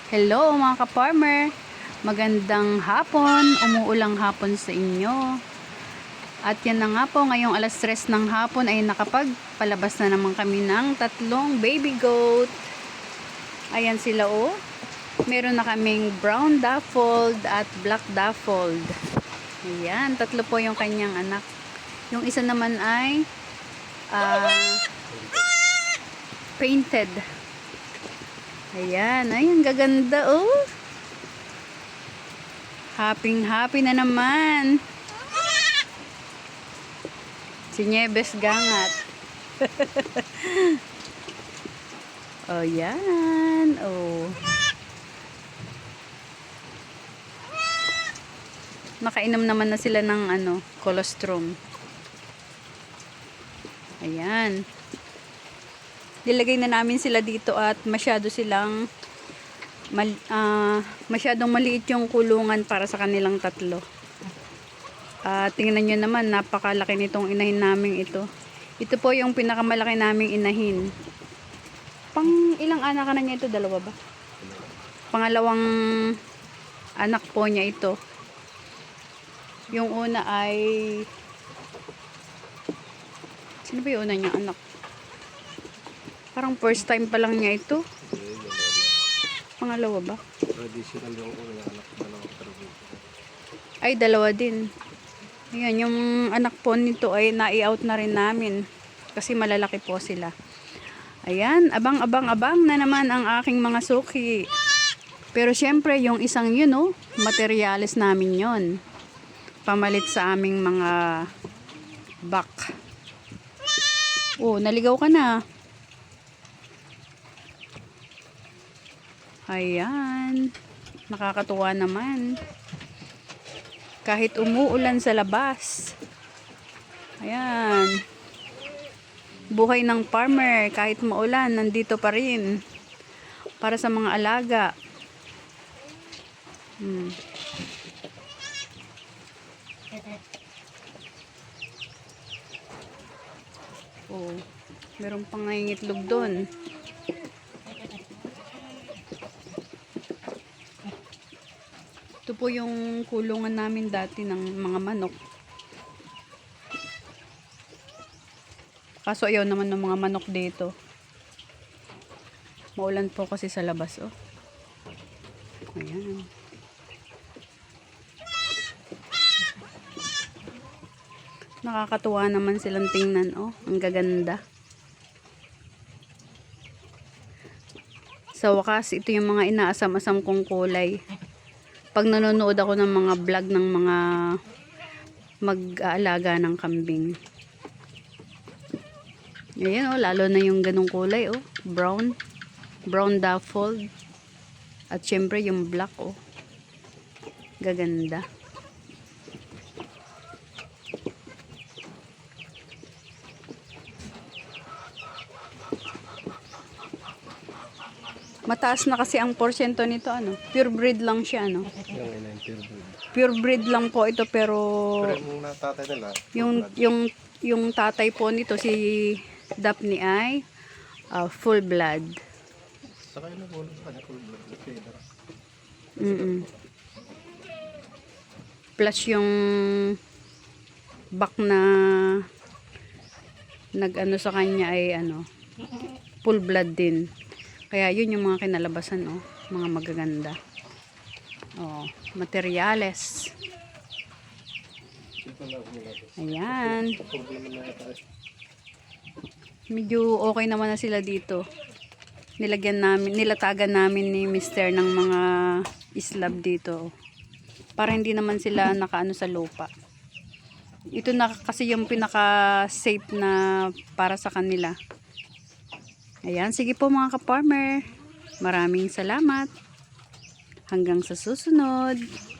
Hello mga ka-farmer, magandang hapon, umuulang hapon sa inyo. At yan na nga po, ngayong alas 3 ng hapon ay nakapagpalabas na naman kami ng 3 baby goat. Ayan sila oh. Meron na kaming brown daffold at black daffold. Ayan, 3 po yung kanyang anak. Yung isa naman ay painted. Ayan, ayan, gaganda oh. Happy na naman. Si Nieves gangat. Oh, yan. Oh. Nakainom naman na sila ng colostrum. Ayan. Nilagay na namin sila dito at masyadong maliit yung kulungan para sa kanilang 3. Tingnan nyo naman, napakalaki nitong inahin namin ito. Ito po yung pinakamalaki naming inahin. Pang ilang anak na niya ito? 2 ba? Pangalawang anak po niya ito. Yung una ay sino ba yung una niyang anak? Parang first time pa lang niya ito. Pangalawa ba? Traditional yung una anak, 2 Ay, 2 din. Ayan, yung anak po nito ay nai-out na rin namin. Kasi malalaki po sila. Ayan, abang na naman ang aking mga suki. Pero syempre, yung isang yun, oh, materyales namin yon. Pamalit sa aming mga back. Oh, naligaw ka na. Ayan. Nakakatuwa naman. Kahit umuulan sa labas. Ayan. Buhay ng farmer. Kahit maulan, nandito pa rin. Para sa mga alaga. Oh, meron pang nangingitlog doon. Ito po yung kulungan namin dati ng mga manok. Kaso ayaw naman ng mga manok dito. Maulan po kasi sa labas, oh. Ayan. Nakakatuwa naman silang tingnan, oh. Ang gaganda. Sa wakas, ito yung mga inaasam-asam kong kulay. Pag nanonood ako ng mga vlog ng mga mag-aalaga ng kambing. Ayan oh, lalo na yung ganong kulay oh, brown daffold. At syempre yung black oh. Gaganda. Mataas na kasi ang porsyento nito Pure breed lang siya Yung ina yung pure breed. Pure breed lang po ito pero Pero yung tatay nila, yung tatay po nito si Daphne ay full blood. saka yun po sa kanya full blood. Plus yung back na sa kanya ay full blood din. Kaya yun yung mga kinalabasan oh, mga magaganda. Oh, materyales. Ayan. Medyo okay naman na sila dito. Nilatagan namin ni Mister ng mga slab dito. Para hindi naman sila nakaano sa lupa. Ito na kasi yung pinaka safe na para sa kanila. Ayan, sige po mga ka-farmer. Maraming salamat. Hanggang sa susunod.